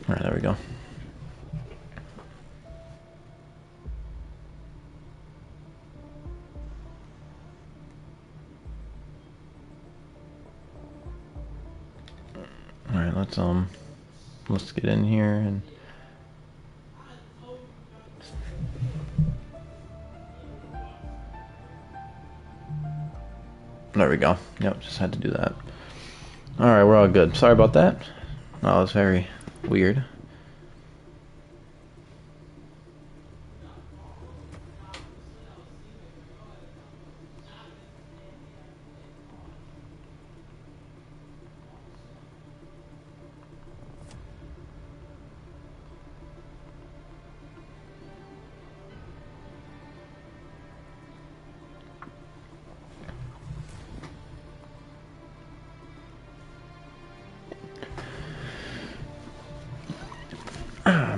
Alright, there we go. Alright, let's get in here and there we go. Yep, just had to do that. Alright, we're all good. Sorry about that. That was very weird.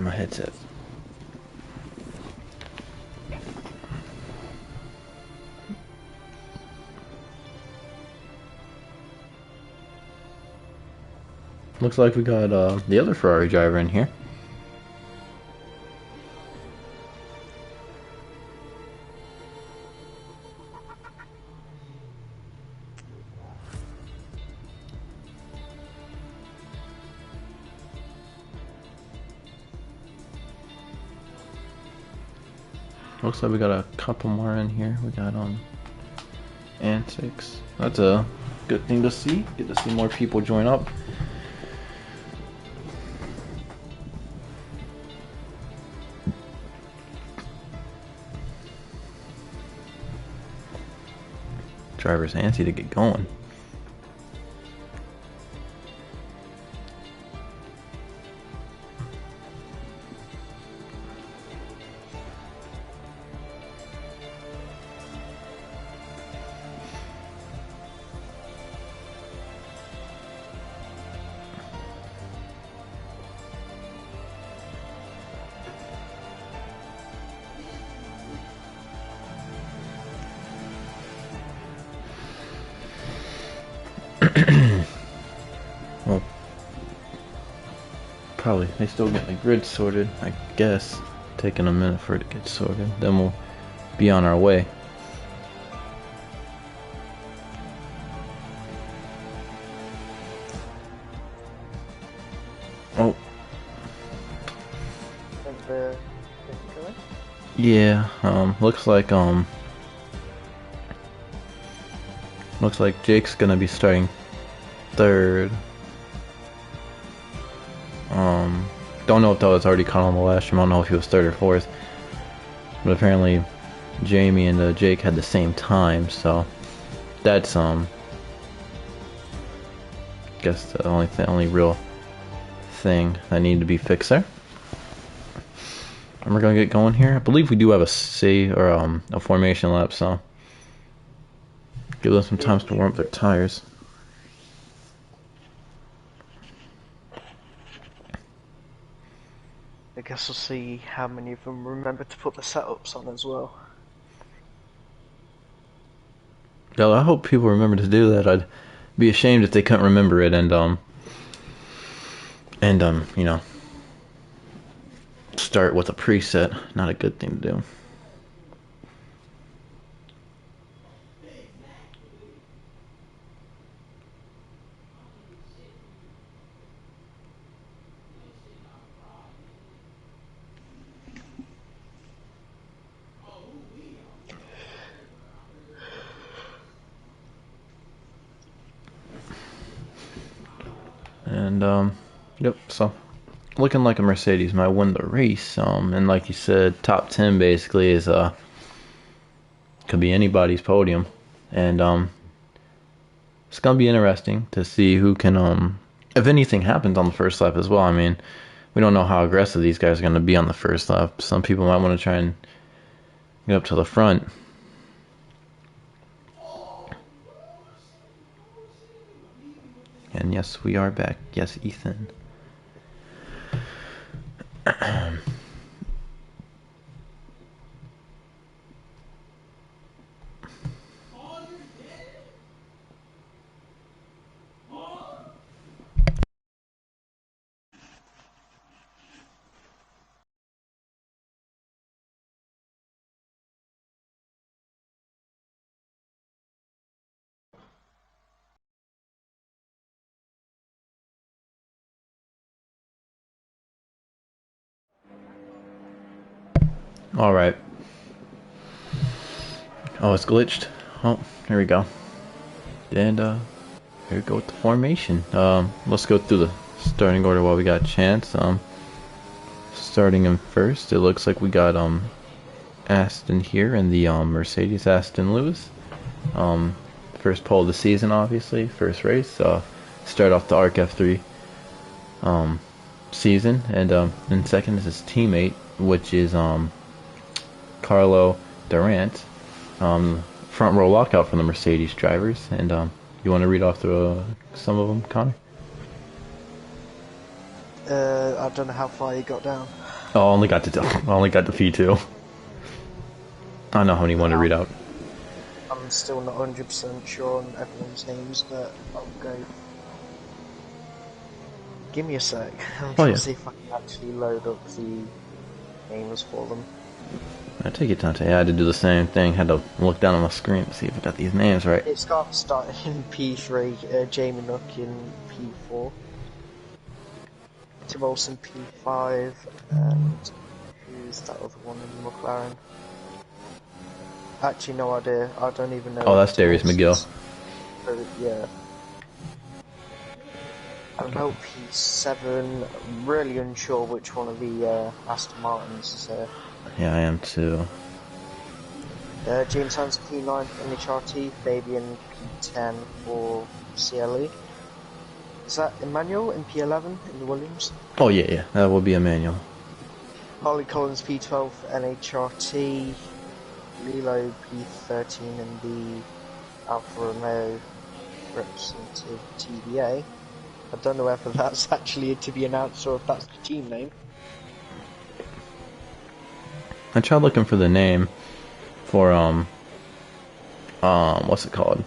My headset. Looks like we got the other Ferrari driver in here. Looks like we got a couple more in here. We got antics. That's a good thing to see. Get to see more people join up. Driver's antsy to get going. Well, probably they still get the grid sorted, I guess. Taking a minute for it to get sorted. Then we'll be on our way. Oh. Yeah, looks like Jake's gonna be starting third. Don't know if that was already caught on the last stream. I don't know if he was third or fourth. But apparently Jamie and Jake had the same time, so that's guess the only real thing that needed to be fixed there. And we're gonna get going here. I believe we do have a a formation lap, so give them some time to warm up their tires. I guess we'll see how many of them remember to put the setups on as well. Yeah, I hope people remember to do that. I'd be ashamed if they couldn't remember it and you know, start with a preset. Not a good thing to do. And yep, so looking like a Mercedes might win the race. And like you said, top 10 basically is could be anybody's podium. And it's gonna be interesting to see who can if anything happens on the first lap as well. I mean, we don't know how aggressive these guys are gonna be on the first lap. Some people might want to try and get up to the front. And yes, we are back. Yes, Ethan. All right. Oh, it's glitched. Oh, here we go. And here we go with the formation. Let's go through the starting order while we got a chance. Starting in first, it looks like we got Aston here and the Mercedes Aston Lewis. First pole of the season, obviously, first race. Start off the ARC F3 season, and second is his teammate, which is Carlo Durant. Front row lockout from the Mercedes drivers, and you want to read off some of them, Connor? I don't know how far you got down. Oh, I only got to P2. I don't know how many you want to read out. I'm still not 100% sure on everyone's names, but I'll go. Give me a sec. I'm trying to see if I can actually load up the names for them. I take it, Dante. I had to do the same thing. Had to look down on my screen to see if I got these names right. It's got started in P3, Jamie Nook in P4, Tim Olsen P5, and who's that other one in McLaren? Actually, no idea. I don't even know. Oh, that's Darius McGill. Yeah. I'm about P7. Really unsure which one of the Aston Martins is here. Yeah, I am too. James Hans P9 in HRT, Fabian P10 for CLE. Is that Emmanuel in P11 in the Williams? Oh yeah, that will be Emmanuel. Harley Collins P12 NHRT, Lilo P13 in the Alfa Romeo representative TBA. I don't know whether that's actually to be announced or if that's the team name. I tried looking for the name for what's it called?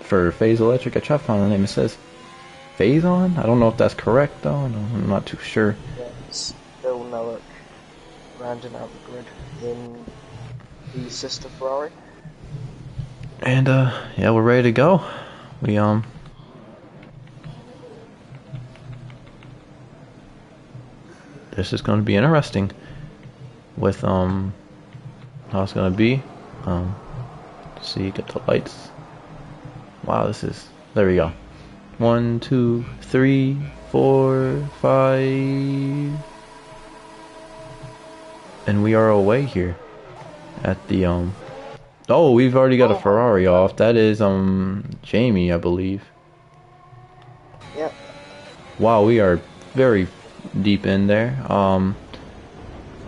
For Phase Electric. I tried to find the name. It says Phazon? I don't know if that's correct though. No, I'm not too sure. Yeah, it's Bill Noack rounding out the grid in the sister Ferrari. And yeah, we're ready to go. We this is going to be interesting with how it's going to be. See, get the lights. Wow, there we go. 1, 2, 3, 4, 5, and we are away here at the oh, we've already got a Ferrari off. That is Jamie, I believe. Yep. Wow, we are very deep in there.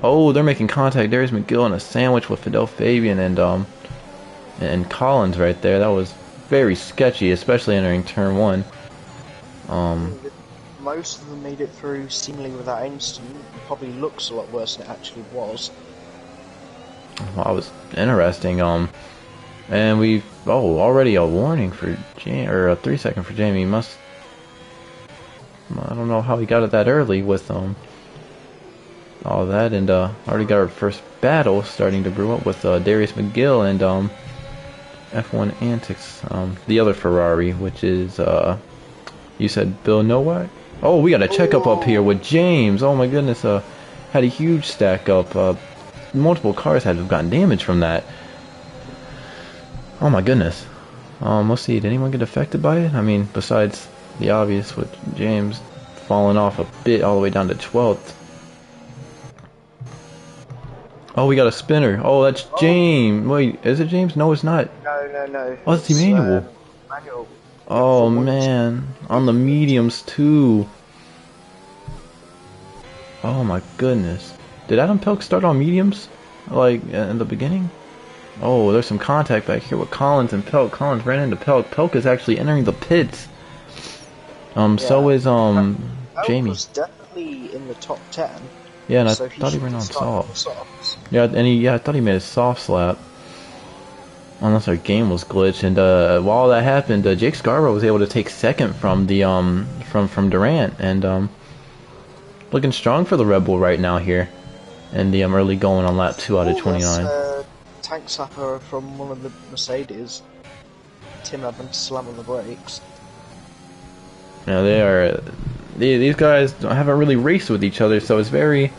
Oh, they're making contact. There's McGill in a sandwich with Fidel Fabian and Collins right there. That was very sketchy, especially entering turn 1. Most of them made it through seemingly without incident. It probably looks a lot worse than it actually was. Well, that was interesting. And we've already a warning for or a 3-second for Jamie. I don't know how he got it that early with all that, and already got our first battle starting to brew up with Darius McGill and F1 Antics, the other Ferrari, which is you said Bill Nowak? Oh, we got a checkup up here with James. Oh my goodness, had a huge stack up. Multiple cars had gotten damage from that. Oh my goodness. Let's see, did anyone get affected by it? I mean, besides the obvious with James falling off a bit all the way down to 12th. Oh, we got a spinner. Oh, that's James. Wait, is it James? No, it's not. No. Oh, it's Emmanuel. Emmanuel. Oh man, on the mediums too. Oh my goodness. Did Adam Pelk start on mediums, like in the beginning? Oh, there's some contact back here with Collins and Pelk. Collins ran into Pelk. Pelk is actually entering the pits. So is Jamie. Was definitely in the top 10. Yeah, and I so thought he ran on soft. softs. Yeah, and I thought he made a soft slap. Unless our game was glitched, and while that happened, Jake Scarborough was able to take second from the from Durant, and looking strong for the Red Bull right now here, and the early going on lap 2 out of 29. Tank slapper from one of the Mercedes. Tim having to slam on the brakes. Yeah, these guys haven't really raced with each other, so it's very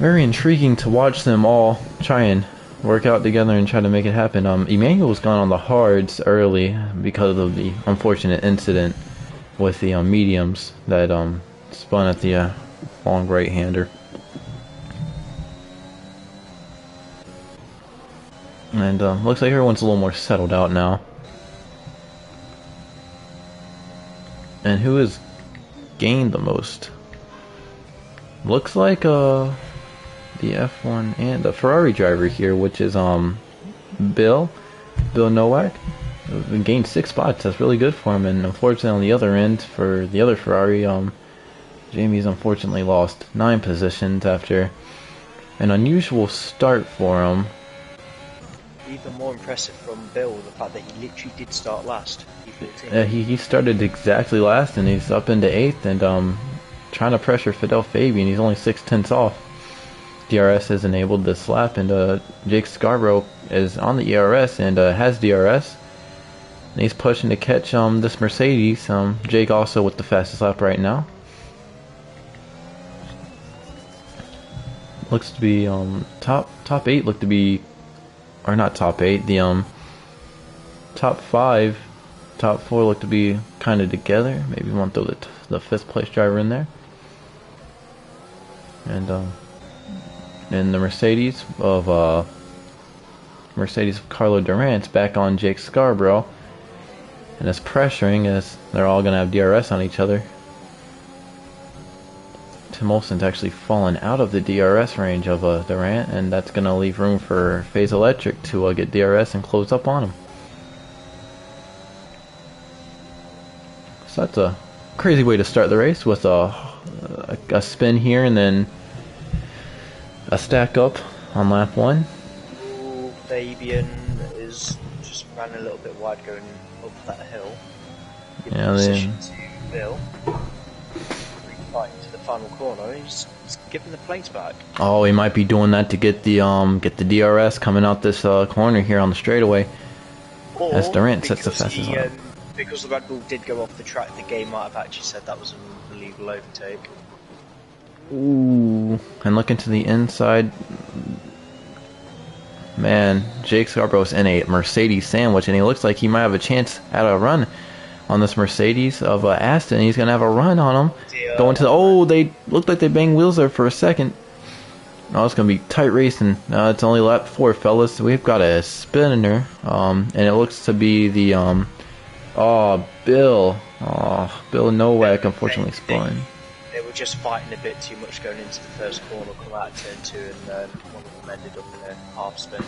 very intriguing to watch them all try and work out together and try to make it happen. Emmanuel's gone on the hards early because of the unfortunate incident with the mediums that spun at the long right-hander. And looks like everyone's a little more settled out now. And who has gained the most? Looks like the F1 and the Ferrari driver here, which is Bill Nowak. Gained 6 spots. That's really good for him. And unfortunately, on the other end, for the other Ferrari, Jamie's unfortunately lost 9 positions after an unusual start for him. Even more impressive from Bill, the fact that he literally did start last. He started exactly last, and he's up into 8th, and trying to pressure Fidel Fabian. He's only 6/10 off. DRS has enabled this lap, and Jake Scarborough is on the ERS and has DRS. And he's pushing to catch this Mercedes. Jake also with the fastest lap right now. Looks to be top 8 look to be, or not top 8, the top 5, top 4 look to be kind of together. Maybe we want to throw the 5th place driver in there. And the Mercedes of Carlo Durant's back on Jake Scarborough, and it's pressuring as they're all going to have DRS on each other. Tim Olsen's actually fallen out of the DRS range of Durant, and that's going to leave room for Phase Electric to get DRS and close up on him. So that's a crazy way to start the race, with a spin here and then a stack up on lap 1. Fabian is just ran a little bit wide going up that hill. Yeah, position to Bill. Fighting to the final corner. He's giving the plates back. Oh, he might be doing that to get the DRS coming out this corner here on the straightaway. Or as Durant sets the fastest lap. Because the Red Bull did go off the track, the game might have actually said that was an illegal overtake. Ooh, and looking to the inside, man, Jake Scarborough's in a Mercedes sandwich, and he looks like he might have a chance at a run on this Mercedes of Aston. He's gonna have a run on him. Going to the, they looked like they banged wheels there for a second. Oh, it's gonna be tight racing. It's only lap 4, fellas. We've got a spinner, and it looks to be the Bill Nowak unfortunately spun. They were just fighting a bit too much going into the first corner, come out of turn 2, and one of them ended up in a half spin.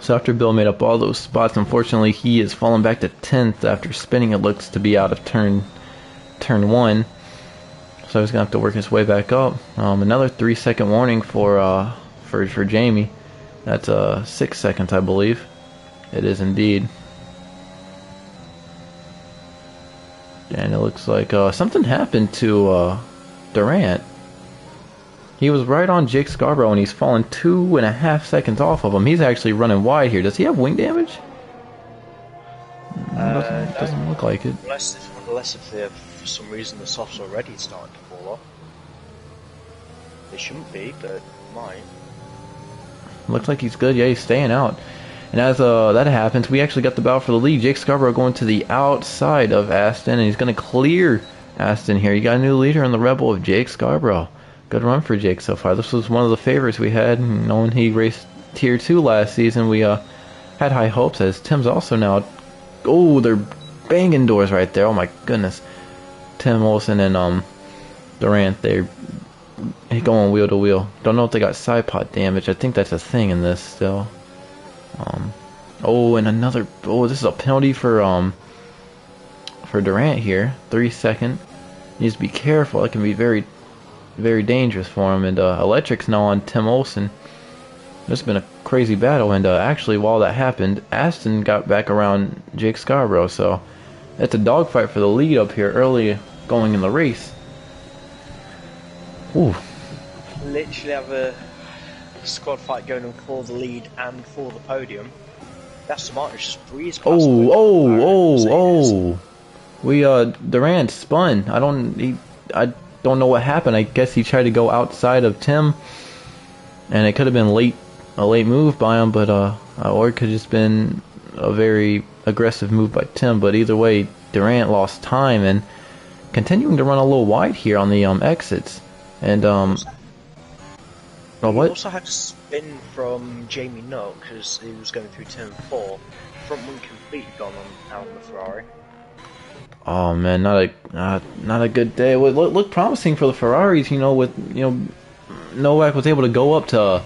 So after Bill made up all those spots, unfortunately he is falling back to 10th after spinning. It looks to be out of turn 1. So he's gonna have to work his way back up. Another 3-second warning for Jamie. That's 6 seconds, I believe. It is indeed. And it looks like something happened to Durant. He was right on Jake Scarborough, and he's fallen 2.5 seconds off of him. He's actually running wide here. Does he have wing damage? Doesn't look like it. Unless if for some reason the softs already starting to fall off. They shouldn't be, but might. Looks like he's good. Yeah, he's staying out. And as that happens, we actually got the battle for the lead. Jake Scarborough going to the outside of Aston, and he's going to clear Aston here. You got a new leader in the Rebel of Jake Scarborough. Good run for Jake so far. This was one of the favorites we had. Knowing he raced Tier 2 last season, we had high hopes, as Tim's also now... Oh, they're banging doors right there. Oh my goodness. Tim Olsen and Durant, they're going wheel to wheel. Don't know if they got side pod damage. I think that's a thing in this still. And another... Oh, this is a penalty for Durant here. 3 second. Needs to be careful. It can be very, very dangerous for him. And Electric's now on Tim Olsen. This has been a crazy battle. And actually, while that happened, Aston got back around Jake Scarborough. So it's a dogfight for the lead up here early going in the race. Ooh. Literally have a squad fight going on for the lead and for the podium. Aston Martin just breezed past. We Durant spun. don't know what happened. I guess he tried to go outside of Tim, and it could have been a late move by him, but or it could have just been a very aggressive move by Tim. But either way, Durant lost time and continuing to run a little wide here on the exits. And He what? also had to spin from Jamie Nutt because he was going through turn 4. Front one completely gone out on the Ferrari. Oh man, not a good day. It looked promising for the Ferraris, you know. With Novak was able to go up to, I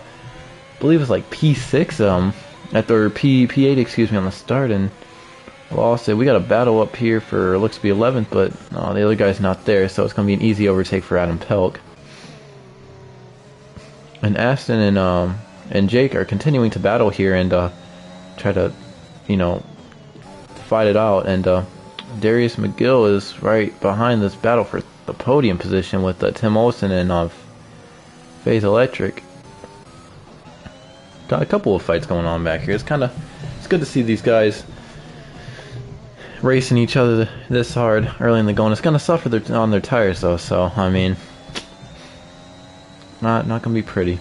believe it was like P6 or P8, excuse me, on the start, and lost it. We got a battle up here for looks to be 11th, but the other guy's not there, so it's gonna be an easy overtake for Adam Pelk. And Aston and Jake are continuing to battle here and try to, fight it out. And Darius McGill is right behind this battle for the podium position with Tim Olsen and Faith Electric. Got a couple of fights going on back here. It's good to see these guys racing each other this hard early in the going. It's gonna suffer on their tires though, so I mean, not gonna be pretty.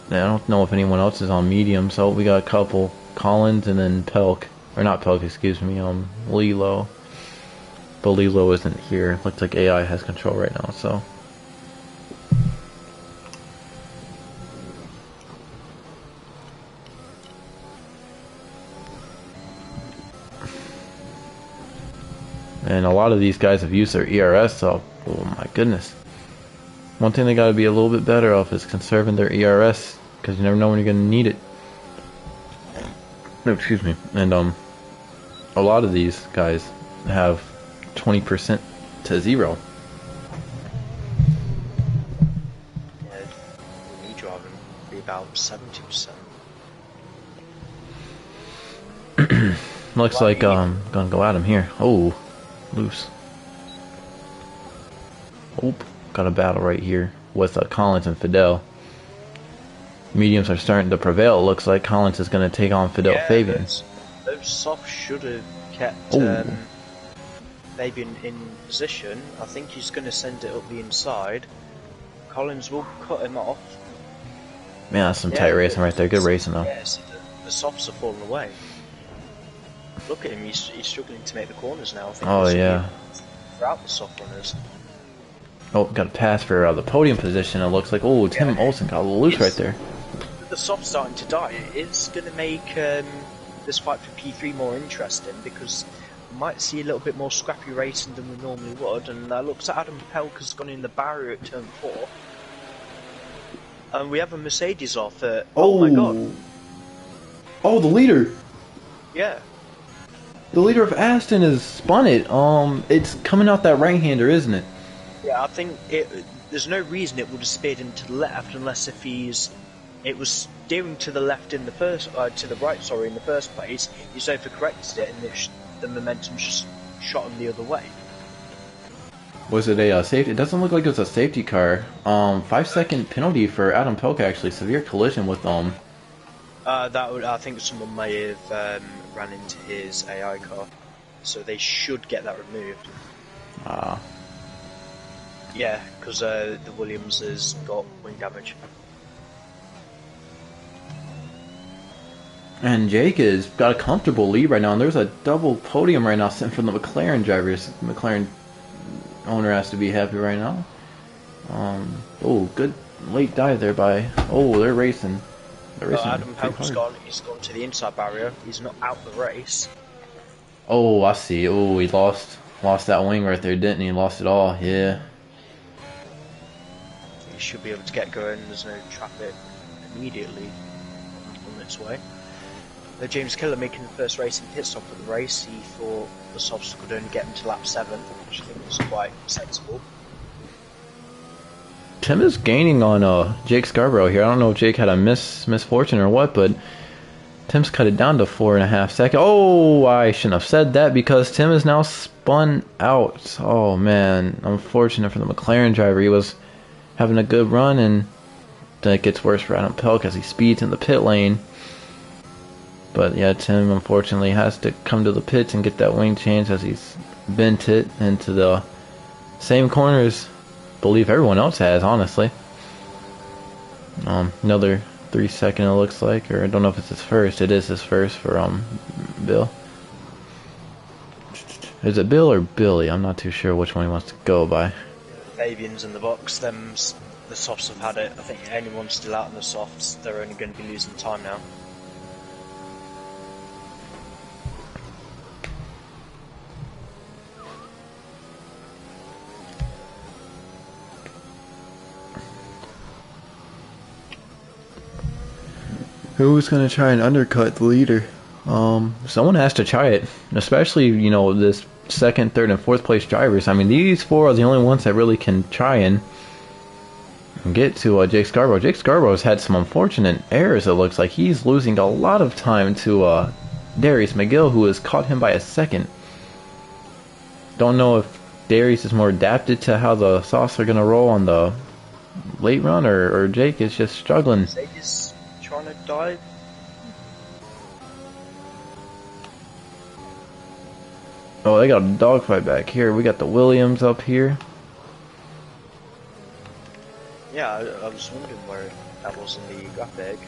Yeah, I don't know if anyone else is on medium, so we got a couple. Collins and then Pelk, or not Pelk, excuse me, Lilo. But Lilo isn't here. Looks like AI has control right now, so. And a lot of these guys have used their ERS, so, oh my goodness. One thing they gotta be a little bit better of is conserving their ERS, because you never know when you're gonna need it. No, excuse me. And a lot of these guys have 20% to 0. Yeah, me driving be about 70%. Looks like gonna go at him here. Oh, loose. Oh, got a battle right here with Collins and Fidel. Mediums are starting to prevail. It looks like Collins is going to take on Fidel Fabian. Those softs should have kept Fabian in position. I think he's going to send it up the inside. Collins will cut him off. Man, that's some tight racing right there. Good racing though. Yeah, see, the softs are falling away. Look at him, he's struggling to make the corners now. I think yeah. Throughout the soft runners. Oh, got a pass for the podium position. It looks like, oh, Tim Olsen got a little loose right there. The soft's starting to die. It's going to make this fight for P3 more interesting because we might see a little bit more scrappy racing than we normally would. And looks at Adam Pelk has gone in the barrier at turn 4. And we have a Mercedes off at, oh my god. Oh, the leader. Yeah. The leader of Aston has spun it. It's coming out that right-hander, isn't it? Yeah, I think there's no reason it would have speared him to the left unless if it was steering to the left in the first, to the right, sorry, in the first place. He's overcorrected it, and the momentum just shot him the other way. Was it a safety? It doesn't look like it was a safety car. 5-second penalty for Adam Pelk, actually. Severe collision with I think someone may have ran into his AI car, so they should get that removed. Yeah, because the Williams has got wing damage. And Jake has got a comfortable lead right now, and there's a double podium right now sent from the McLaren drivers. The McLaren owner has to be happy right now. Oh, good late dive there by. Oh, they're racing. Adam Pelk's gone. He's gone to the inside barrier. He's not out the race. Oh, I see. Oh, he lost that wing right there, didn't he? Lost it all. Yeah. He should be able to get going. There's no traffic immediately on its way. James Killer making the first racing pit stop at the race. He thought the softs could only get him to lap 7, which I think was quite sensible. Tim is gaining on Jake Scarborough here. I don't know if Jake had a misfortune or what, but Tim's cut it down to 4.5 seconds. Oh, I shouldn't have said that because Tim is now spun out. Oh man, unfortunate for the McLaren driver. He was having a good run, and then it gets worse for Adam Pelk as he speeds in the pit lane. But yeah, Tim unfortunately has to come to the pits and get that wing change as he's bent it into the same corner as I believe everyone else has, honestly. Another 3 second it looks like, or I don't know if it's his first. It is his first for Bill. Is it Bill or Billy? I'm not too sure which one he wants to go by. Fabian's in the box. The softs have had it. I think anyone's still out in the softs, they're only going to be losing time now. Who's gonna try and undercut the leader? Someone has to try it, especially this second, third, and fourth place drivers. I mean, these four are the only ones that really can try and get to Jake Scarborough. Jake Scarborough's had some unfortunate errors. It looks like he's losing a lot of time to Darius McGill, who has caught him by a second. Don't know if Darius is more adapted to how the softs are gonna roll on the late run, or Jake is just struggling. He's trying to dive. Oh, they got a dogfight back here. We got the Williams up here. Yeah, I was wondering where that was in the graphic.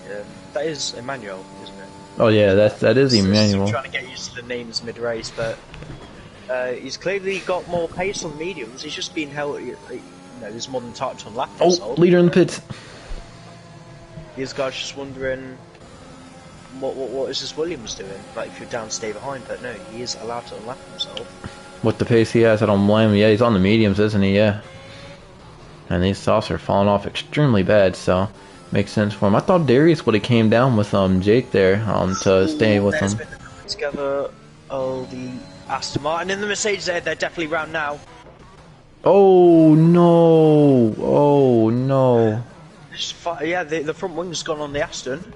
That is Emmanuel, isn't it? Oh yeah, that is Emmanuel. I'm trying to get used to the names mid-race, but he's clearly got more pace on the mediums. He's just been held. There's more than touch on lap result. Leader in the pits. These guys just wondering what is this Williams doing? Like, if you're down, stay behind. But no, he is allowed to unlap himself. With the pace he has, I don't blame him. Yeah, he's on the mediums, isn't he? Yeah. And these softs are falling off extremely bad, so makes sense for him. I thought Darius would have came down with Jake there to stay with him. Together, the Aston Martin and the Mercedes, they're definitely round now. Oh no! Oh no! Yeah, the front wing's gone on the Aston.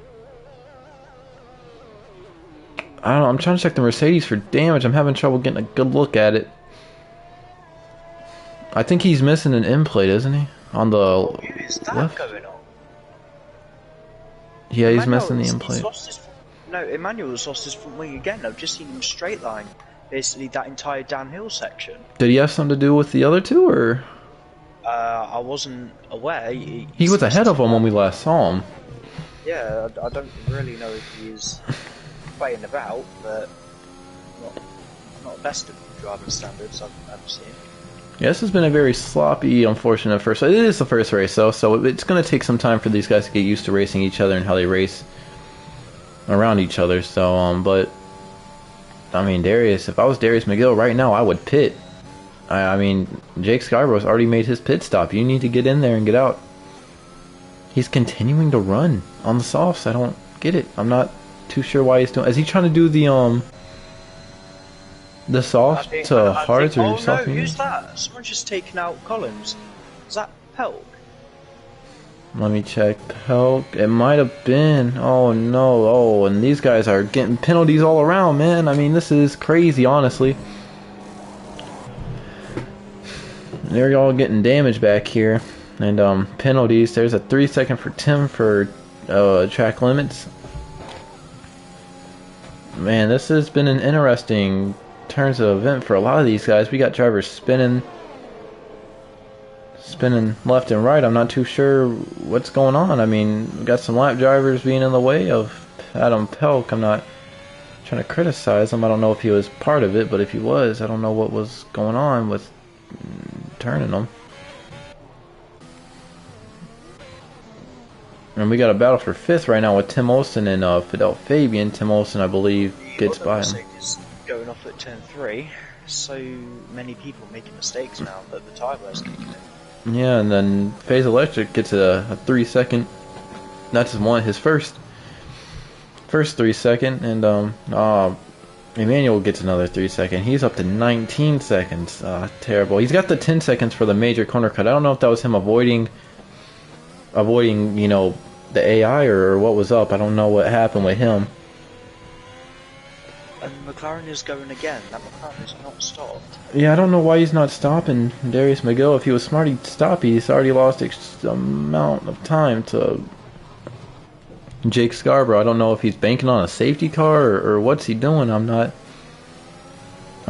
I don't know, I'm trying to check the Mercedes for damage. I'm having trouble getting a good look at it. I think he's missing an end plate, isn't he? On the is that left? Going on? Yeah, he's missing the end plate. No, Emmanuel's lost his front wing again. I've just seen him straight line, basically that entire downhill section. Did he have something to do with the other two, or? I wasn't aware. He was ahead of him when we last saw him. Yeah, I don't really know if he's playing about, but not best of driving standards I've seen. Yeah, this has been a very sloppy, unfortunate first. It is the first race, though, so it's going to take some time for these guys to get used to racing each other and how they race around each other. So, but I mean, Darius. If I was Darius McGill right now, I would pit. I mean, Jake Scarborough's already made his pit stop. You need to get in there and get out. He's continuing to run on the softs. I don't get it. I'm not too sure why he's doing. Is he trying to do the soft to hards or soft? Oh no, who's that? Someone's just taken out Collins. Is that Pelk? Let me check. Pelk. It might have been. Oh no. Oh, and these guys are getting penalties all around, man. I mean, this is crazy, honestly. They're all getting damage back here. And penalties. There's a 3 second for Tim for track limits. Man, this has been an interesting turns of event for a lot of these guys. We got drivers spinning left and right. I'm not too sure what's going on. I mean, we got some lap drivers being in the way of Adam Pelk. I'm not trying to criticize him. I don't know if he was part of it, but if he was, I don't know what was going on with turning them. And we got a battle for fifth right now with Tim Olsen and Fidel Fabian. Tim Olsen, I believe, gets by him. Going off at turn 3. So many people making mistakes now that the tyre wear's kicking in. Yeah, and then Phase Electric gets a 3 second. That's his first 3 second, and Emmanuel gets another 3 second. He's up to 19 seconds. Terrible. He's got the 10 seconds for the major corner cut. I don't know if that was him avoiding the AI or what was up. I don't know what happened with him. And McLaren is going again. That McLaren is not stopped. Yeah, I don't know why he's not stopping Darius McGill. If he was smart, he'd stop. He's already lost amount of time to Jake Scarborough. I don't know if he's banking on a safety car or what's he doing. I'm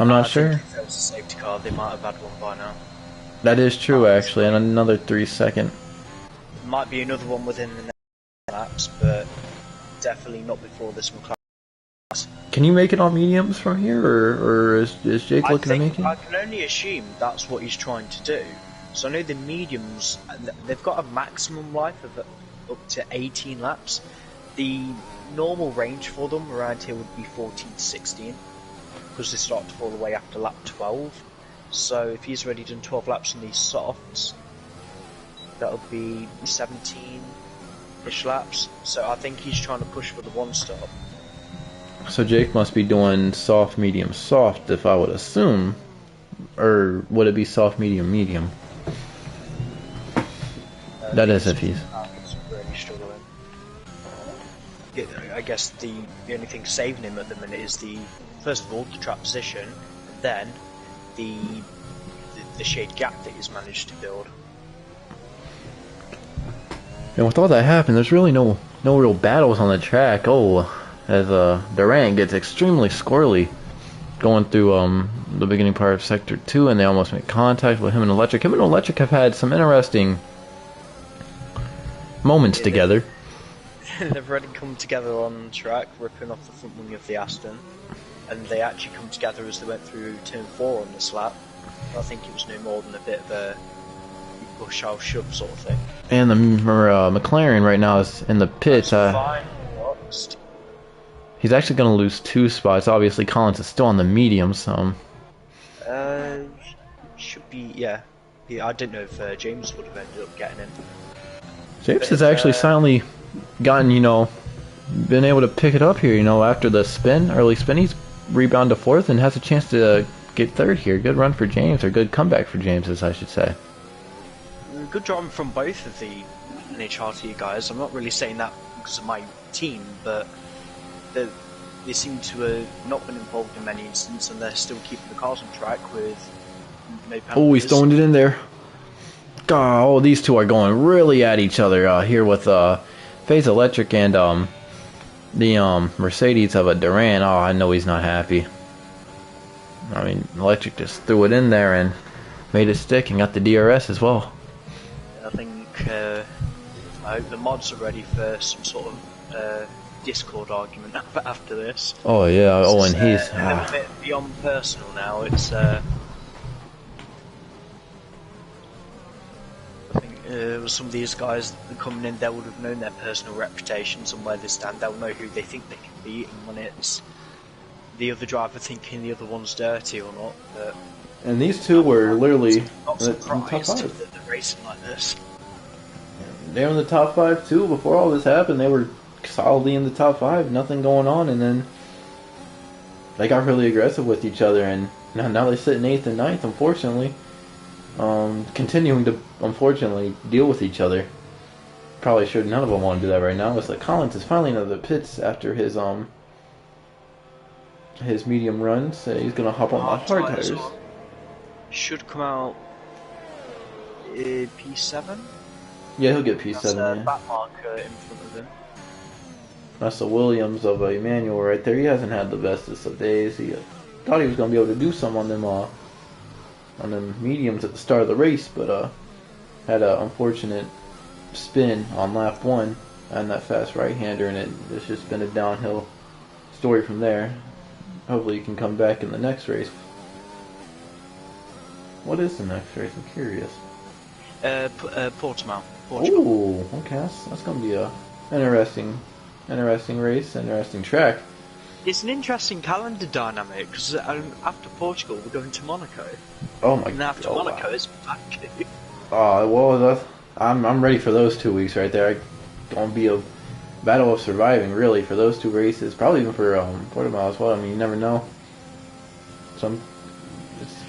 I'm not I think sure. if there was a safety car, they might have had one by now. That is true, actually, and another 3 second. Might be another one within the next laps, but definitely not before this McLaren. Can you make it on mediums from here, or is Jake I looking to think make it? I can only assume that's what he's trying to do. So I know the mediums, they've got a maximum life of up to 18 laps. The normal range for them around here would be 14 to 16, because they start to fall away after lap 12. So if he's already done 12 laps on these softs, that'll be 17-ish laps. So I think he's trying to push for the one stop. So Jake must be doing soft, medium, soft, if I would assume. Or would it be soft, medium, medium? That is if he's... He's really struggling. I guess the only thing saving him at the minute is first of all the trap position, and then the shade gap that he's managed to build. And with all that happened, there's really no real battles on the track. Oh, as Durant gets extremely squirrely going through the beginning part of Sector 2, and they almost make contact with him and Electric. Him and Electric have had some interesting moments together. They've already come together on track, ripping off the front wing of the Aston, and they actually come together as they went through turn 4 on this lap. I think it was no more than a bit of a push, I'll shove sort of thing. And the McLaren right now is in the pits. He's actually going to lose 2 spots. Obviously, Collins is still on the medium, so... Should be, yeah. I didn't know if James would have ended up getting in. James has actually silently gotten, been able to pick it up here, after the early spin. He's rebounded to 4th and has a chance to get 3rd here. Good run for James, or good comeback for James, as I should say. Good job from both of the NHRT guys. I'm not really saying that because of my team, but they seem to have not been involved in many incidents, and they're still keeping the cars on track with no penalties. Oh, he's throwing it in there. God, oh, these two are going really at each other here with FaZe Electric and the Mercedes of a Durant. Oh, I know he's not happy. I mean, Electric just threw it in there and made it stick and got the DRS as well. I think I hope the mods are ready for some sort of Discord argument after this. Oh yeah, oh, and he's a little bit beyond personal now. It's I think some of these guys coming in, they would have known their personal reputations and where they stand. They'll know who they think they can beat, and when it's the other driver thinking the other one's dirty or not. But and these two were literally not surprised that they're racing like this. They were in the top 5 too. Before all this happened, they were solidly in the top 5, nothing going on, and then they got really aggressive with each other, and now they sit in 8th and 9th, unfortunately. Continuing to, unfortunately, deal with each other. Probably should, none of them want to do that right now. It's like Collins is finally into the pits after his medium run, so he's gonna hop on the hard tires. Should come out P7? Yeah, he'll get P7. That's yeah. back marker in front of him. That's the Williams of Emmanuel right there. He hasn't had the bestest of days. He thought he was gonna be able to do some on them mediums at the start of the race, but had an unfortunate spin on lap 1 and that fast right-hander, and it's just been a downhill story from there. Hopefully he can come back in the next race. What is the next race? I'm curious. Portimao. Oh, okay. That's gonna be a interesting race, interesting track. It's an interesting calendar dynamic because after Portugal we're going to Monaco. Oh my! And after Monaco wow. it's back. Oh well, I'm ready for those 2 weeks right there. Gonna be a battle of surviving really for those 2 races. Probably even for Portimao as well. I mean, you never know. It's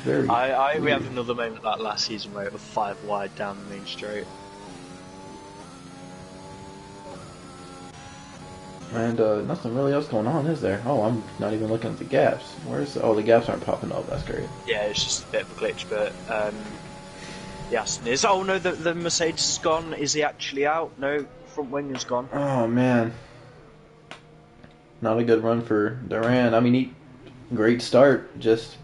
very. We have another moment like last season where it was 5 wide down the main straight. And nothing really else going on, is there? Oh, I'm not even looking at the gaps. Oh, the gaps aren't popping up. That's great. Yeah, it's just a bit of a glitch, but the Aston is. Oh no, the Mercedes is gone. Is he actually out? No, front wing is gone. Oh man, not a good run for Durant. I mean, great start. Just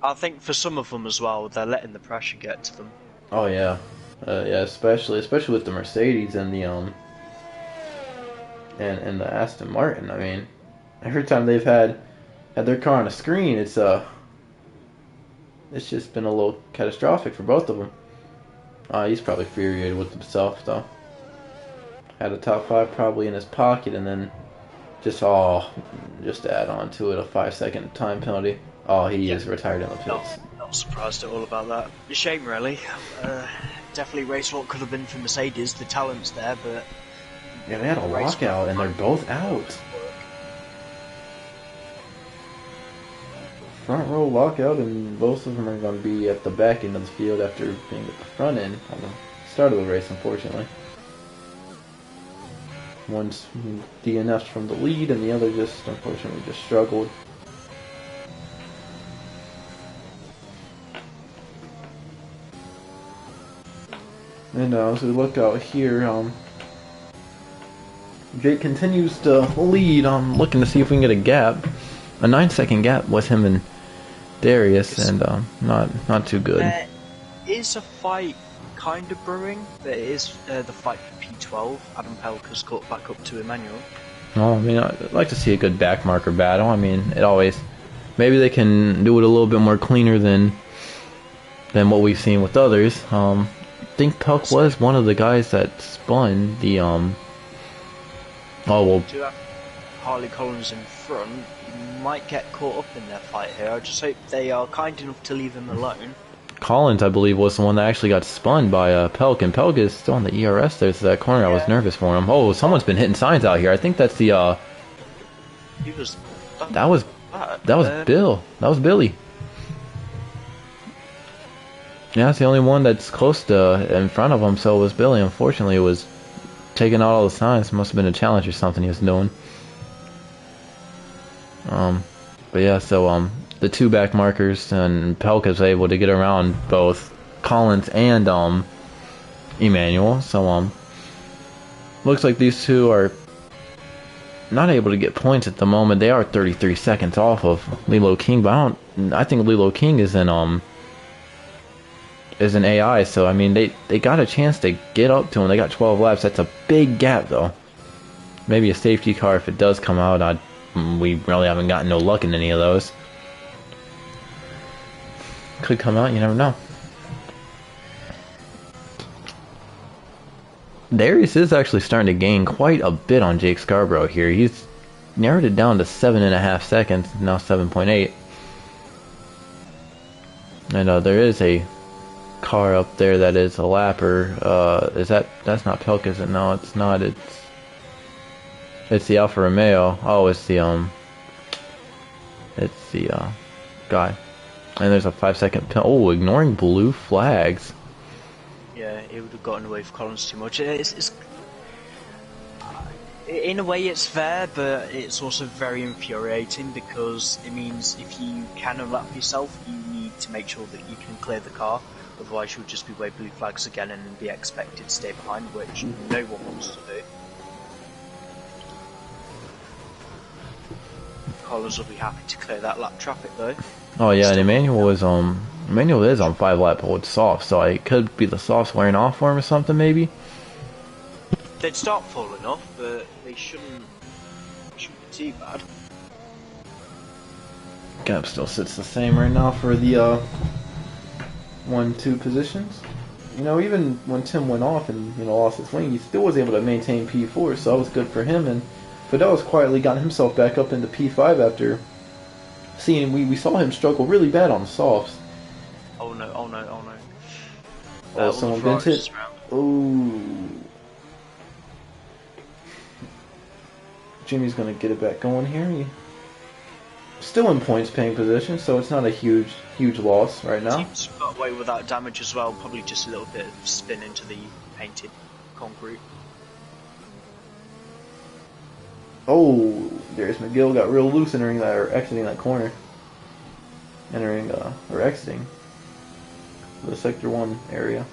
I think for some of them as well, they're letting the pressure get to them. Oh yeah, yeah, especially with the Mercedes and the and the Aston Martin. I mean, every time they've had their car on a screen, it's just been a little catastrophic for both of them. He's probably infuriated with himself though. Had a top 5 probably in his pocket, and then just to add on to it, a 5-second time penalty. Oh, he is retired in the pits. Not surprised at all about that. A shame, really. Definitely race what could have been for Mercedes. The talent's there, but Yeah, they had a lockout, and they're both out. Front row lockout, and both of them are going to be at the back end of the field after being at the front end on the start of the race, unfortunately. One's DNF'd from the lead, and the other just, unfortunately, just struggled. And as we look out here, Jake continues to lead. I'm looking to see if we can get a gap. A 9-second gap with him and Darius, and not too good. There is a fight kind of brewing. There is the fight for P12. Adam Pelka's caught back up to Emmanuel. Oh, I mean, I'd like to see a good backmarker battle. I mean, it always... Maybe they can do it a little bit more cleaner than what we've seen with others. I think Pelk was one of the guys that spun the... Oh, well... Do have Harley Collins in front. He might get caught up in their fight here. I just hope they are kind enough to leave him alone. Collins, I believe, was the one that actually got spun by Pelk, and Pelk is still on the ERS there, so that corner I was nervous for him. Oh, someone's been hitting signs out here. I think that's the, He was... That was Bill. That was Billy. Yeah, it's the only one that's close to in front of him, so it was Billy. Unfortunately, it was taking out all the signs. Must have been a challenge or something he was doing. But yeah, so the two back markers, and Pelk is able to get around both Collins and Emmanuel. So looks like these two are not able to get points at the moment. They are 33 seconds off of Lilo King, but I think Lilo King is an AI. So I mean, they got a chance to get up to him. They got 12 laps. That's a big gap though. Maybe a safety car if it does come out. We really haven't gotten no luck in any of those. Could come out, you never know. Darius is actually starting to gain quite a bit on Jake Scarborough here. He's narrowed it down to 7.5 seconds, now 7.8. And there is a car up there that is a lapper. That's not Pelk, is it? No, it's not. It's the Alfa Romeo. Oh, it's the guy. And there's a 5-second penalty. Oh, ignoring blue flags. Yeah, it would have gotten away from Collins too much. In a way it's fair, but it's also very infuriating because it means if you can unlap yourself, you need to make sure that you can clear the car. Otherwise you'll just be waving blue flags again and be expected to stay behind, which no one wants to do. Collins will be happy to clear that lap traffic though. Oh yeah, and Emmanuel is on 5-lap hold soft, so it could be the softs wearing off for him or something maybe. They'd start falling off, but they shouldn't be too bad. Gap still sits the same right now for the 1-2 positions. You know, even when Tim went off and lost his wing, he still was able to maintain P4, so that was good for him. And Fidel's quietly got himself back up into P5 after seeing we saw him struggle really bad on the softs. Oh no. Oh, someone bent it. Oh. Jimmy's gonna get it back going here. He's still in points paying position, so it's not a huge loss right now. Teams got away without damage as well, probably just a little bit of spin into the painted concrete. Oh, Darius McGill got real loose exiting that corner. Exiting the Sector 1 area.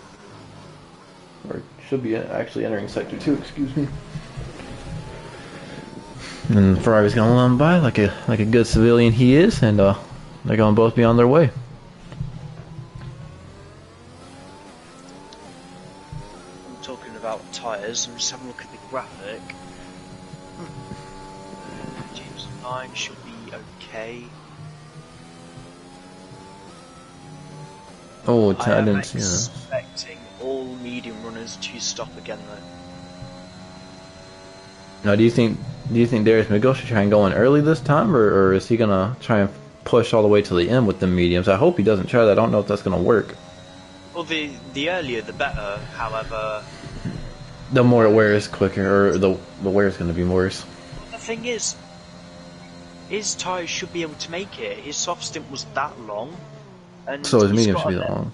Or should be actually entering Sector 2, excuse me. And Ferrari's gonna let him by like a good civilian he is, and they're gonna both be on their way. about tyres. I'm just having a look at the graphic. James 9 should be okay. Oh, I I am didn't see that. expecting all medium runners to stop again though. Now, do you think Darius Miguel should try and go in early this time, or is he gonna try and push all the way to the end with the mediums? I hope he doesn't try that. I don't know if that's gonna work. Well, the earlier the better. However, The more it wears quicker, or the wear is gonna be worse. the thing is, his tyres should be able to make it. His soft stint was that long, and So his he's medium got should be a- that long.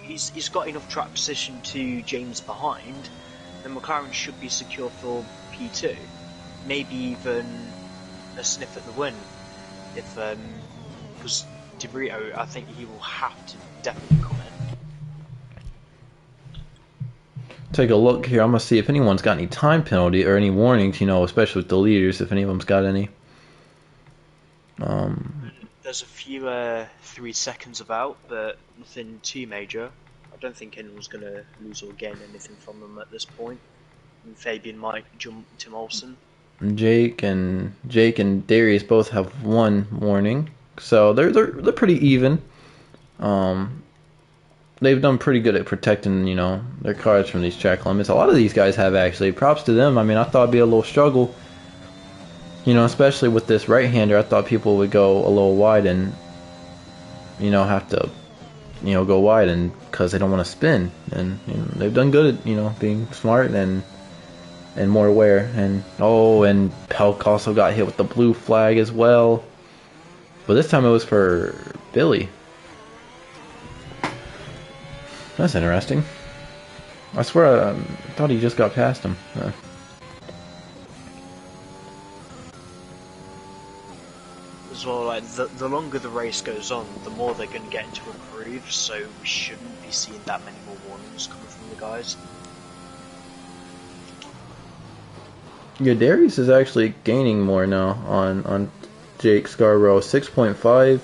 He's got enough track position to James behind. The McLaren should be secure for P2, maybe even a sniff at the win. If because De Brito, I think he will have to definitely come in. Take a look here. I'm gonna see if anyone's got any time penalty or any warnings. You know, especially with the leaders, if any of them's got any. There's a few 3 seconds about, but nothing too major. I don't think anyone's going to lose or gain anything from them at this point. And Fabian might jump Tim Olsen. Jake and Darius both have one warning, so they're pretty even. They've done pretty good at protecting, you know, their cars from these track limits. A lot of these guys have actually. Props to them. I mean, I thought it'd be a little struggle, you know, especially with this right-hander. I thought people would go a little wide and, you know, have to, you know, go wide and because they don't want to spin. And you know, they've done good at, you know, being smart and more wear. And and Pelk also got hit with the blue flag as well. But this time it was for Billy. That's interesting. I swear I thought he just got past him. As well, like the longer the race goes on, the more they're going to get into a groove, so we shouldn't be seeing that many more warnings coming from the guys. Yeah, Darius is actually gaining more now on Jake Scarborough. 6.5.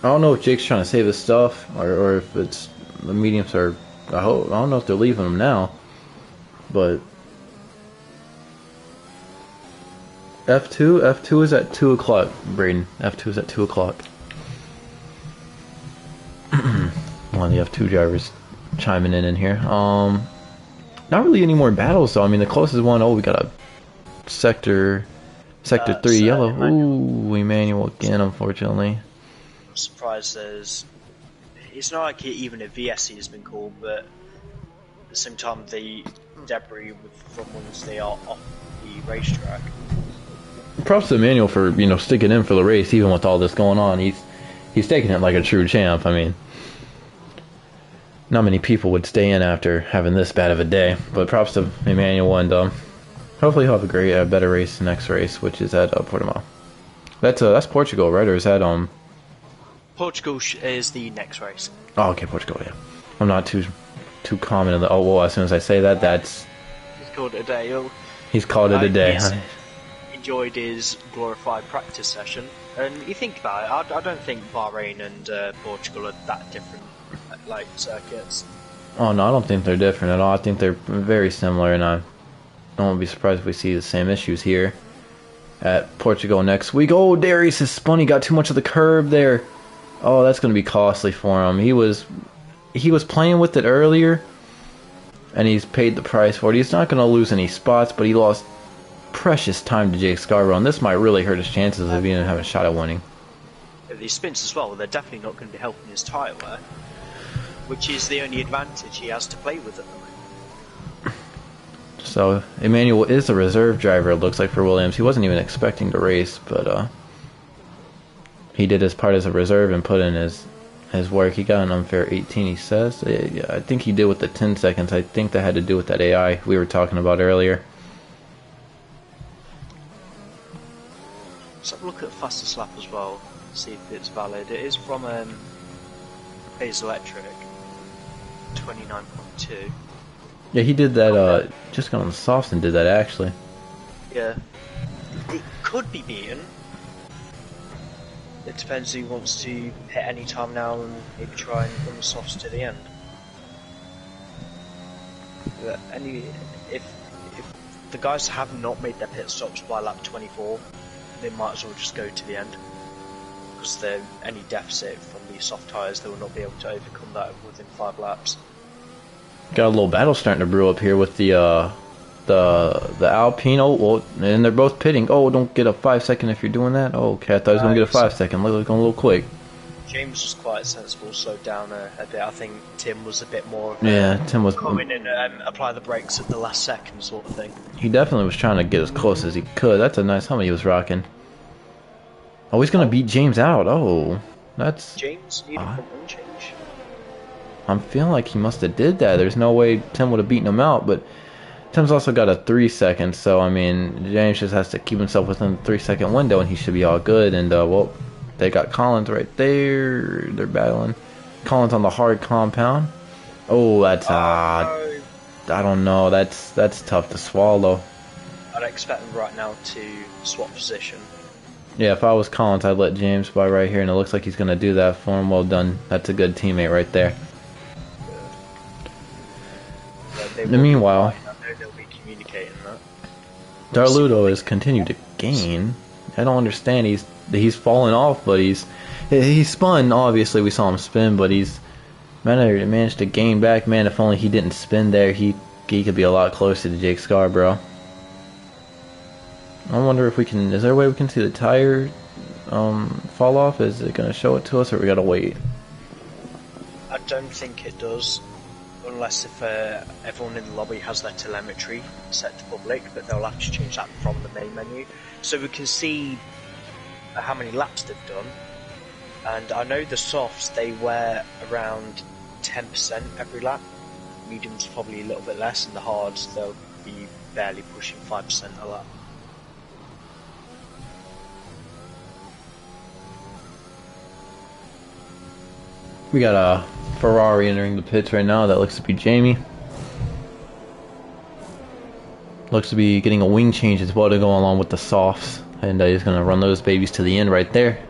I don't know if Jake's trying to save his stuff or if it's the mediums are. I don't know if they're leaving him now, but F2 is at 2 o'clock. Braden, F2 is at 2 o'clock. One of the F2 drivers chiming in here. Not really any more battles though. I mean, the closest one. Oh, we got a sector 3 yellow. Ooh, Emmanuel again, unfortunately. I'm surprised it's not like even a VSC has been called, but at the same time the debris from once they are off the racetrack. Props to Emmanuel for, you know, sticking in for the race even with all this going on. He's taking it like a true champ. I mean, not many people would stay in after having this bad of a day. But props to Emmanuel, and hopefully he'll have a better race next race, which is at Portimao. That's Portugal, right? Or is that Portugal is the next race. Oh, okay, Portugal. Yeah, I'm not too common in the. Oh, well, as soon as I say that, He's called it a day. He's called it a day. He's enjoyed his glorified practice session, and you think about it. I don't think Bahrain and Portugal are that different, like circuits. Oh no, I don't think they're different at all. I think they're very similar, and I won't be surprised if we see the same issues here at Portugal next week. Oh, Darius is spun. He got too much of the curb there. Oh, that's going to be costly for him. He was playing with it earlier, and he's paid the price for it. He's not going to lose any spots, but he lost precious time to Jake Scarborough, and this might really hurt his chances of even having a shot at winning. These spins as well, they're definitely not going to be helping his tyre wear, which is the only advantage he has to play with at the moment. So Emmanuel is a reserve driver, it looks like, for Williams. He wasn't even expecting to race, but he did his part as a reserve and put in his work. He got an unfair 18, he says. Yeah, I think he did with the 10 seconds. I think that had to do with that AI we were talking about earlier. Let's have a look at fastest lap as well, see if it's valid. It is from Hayes Electric, 29.2. Yeah, he did that, just got on the softs and did that actually. Yeah. It could be beaten. It depends who wants to hit any time now and maybe try and run the softs to the end. any if the guys have not made their pit stops by lap 24, they might as well just go to the end, because any deficit from the soft tyres, they will not be able to overcome that within 5 laps. Got a little battle starting to brew up here with the Alpine. Oh, well, and they're both pitting. Oh, don't get a 5-second if you're doing that. Oh, okay, I thought he was gonna get a 5-second. Look, going a little quick. James was quite sensible, slowed down a bit. I think Tim was a bit more. Tim was come in and apply the brakes at the last second, sort of thing. He definitely was trying to get as close as he could. That's a nice helmet he was rocking. Oh, he's gonna beat James out. Oh, that's. James needed a run change. I'm feeling like he must have did that. There's no way Tim would have beaten him out, but Tim's also got a 3 seconds, so I mean James just has to keep himself within the 3-second window, and he should be all good. And well, they got Collins right there. They're battling. Collins on the hard compound. Oh, that's I don't know. That's tough to swallow. I'd expect them right now to swap position. Yeah, if I was Collins, I'd let James by right here, and it looks like he's gonna do that for him. Well done. That's a good teammate right there. Meanwhile, I know they'll be communicating that. Darludo has continued to gain. I don't understand. He's fallen off, but he's spun. Obviously, we saw him spin, but he's managed to gain back. Man, if only he didn't spin there, he could be a lot closer to Jake Scarborough. I wonder if we can. Is there a way we can see the tire fall off? Is it going to show it to us, or we got to wait? I don't think it does. Unless if everyone in the lobby has their telemetry set to public, but they'll have to change that from the main menu. So we can see how many laps they've done. And I know the softs, they wear around 10% every lap. Mediums probably a little bit less, and the hards, they'll be barely pushing 5% a lap. We got a Ferrari entering the pits right now. That looks to be Jamie. Looks to be getting a wing change as well to go along with the softs. And he's going to run those babies to the end right there.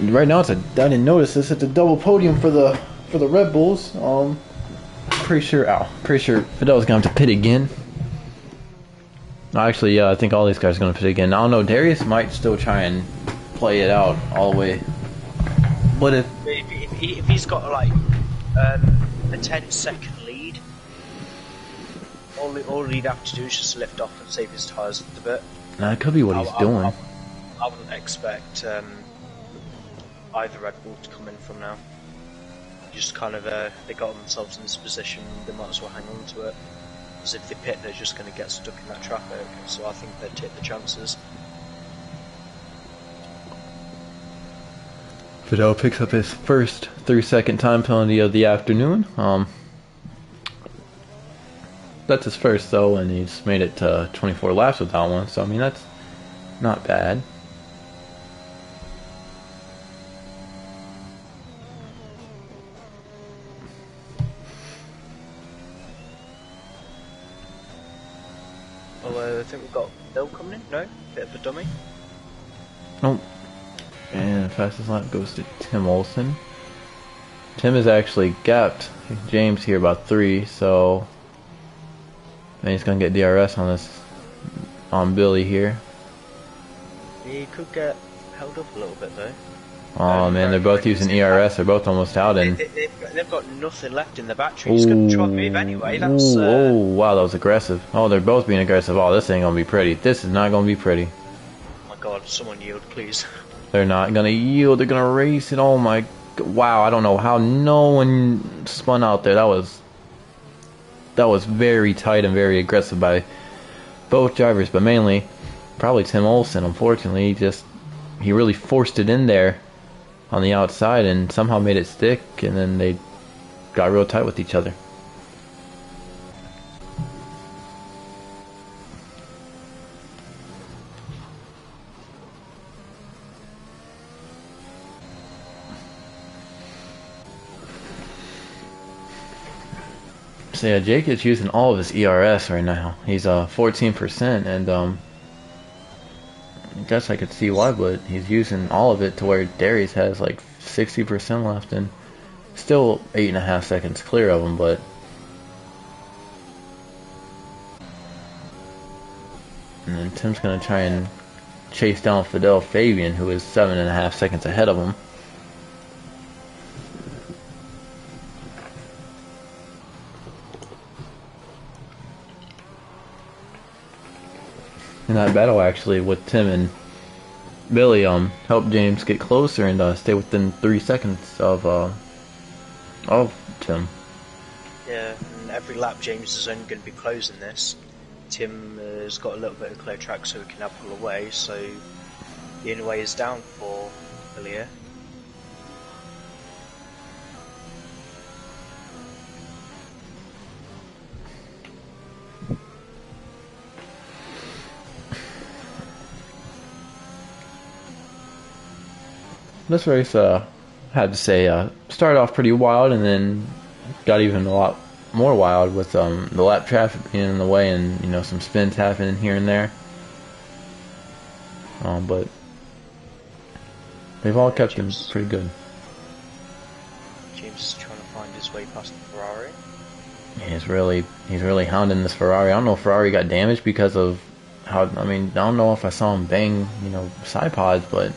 Right now, I didn't notice this. It's a double podium for the Red Bulls. Pretty sure Fidel's going to have to pit again. Actually, yeah, I think all these guys are going to pit again. I don't know, Darius might still try and play it out all the way. But if he's got like a 10-second lead, all he'd have to do is just lift off and save his tyres a bit. That could be what he's doing. I wouldn't expect either Red Bull to come in from now. Just kind of they got themselves in this position, they might as well hang on to it. Because if they pit, they're just going to get stuck in that traffic. So I think they'd take the chances. Fidel picks up his first 3-second time penalty of the afternoon. That's his first though, and he's made it to 24 laps without one. So I mean that's not bad. I think we've got Bill coming in. No, bit of a dummy. Nope. And the fastest lap goes to Tim Olsen. Tim has actually gapped James here about 3, so and he's gonna get DRS on Billy here. He could get held up a little bit though. Oh man, they're both using ERS. They're both almost out, and they've got nothing left in the battery. He's going to try and move anyway. That's, oh wow, that was aggressive. Oh, they're both being aggressive. Oh, this ain't gonna be pretty. This is not gonna be pretty. Oh my god, someone yield, please. They're not gonna yield. They're gonna race it. Oh my, wow. I don't know how no one spun out there. That was very tight and very aggressive by both drivers, but mainly probably Tim Olsen. Unfortunately, he really forced it in there on the outside and somehow made it stick, and then they got real tight with each other. So yeah, Jake is using all of his ERS right now. He's 14%, and I guess I could see why, but he's using all of it to where Darius has like 60% left, and still 8.5 seconds clear of him, but. And then Tim's going to try and chase down Fidel Fabian, who is 7.5 seconds ahead of him. In that battle, actually, with Tim and Billy, helped James get closer and stay within 3 seconds of Tim. Yeah, and every lap James is only going to be closing this. Tim has got a little bit of clear track so he can now pull away, so the only way is down for Billy here. This race, had to say, started off pretty wild and then got even a lot more wild with the lap traffic being in the way and some spins happening here and there. But they've all kept him pretty good. James is trying to find his way past the Ferrari. He's really hounding this Ferrari. I don't know if Ferrari got damaged because of how. I mean, I don't know if I saw him bang side pods, but.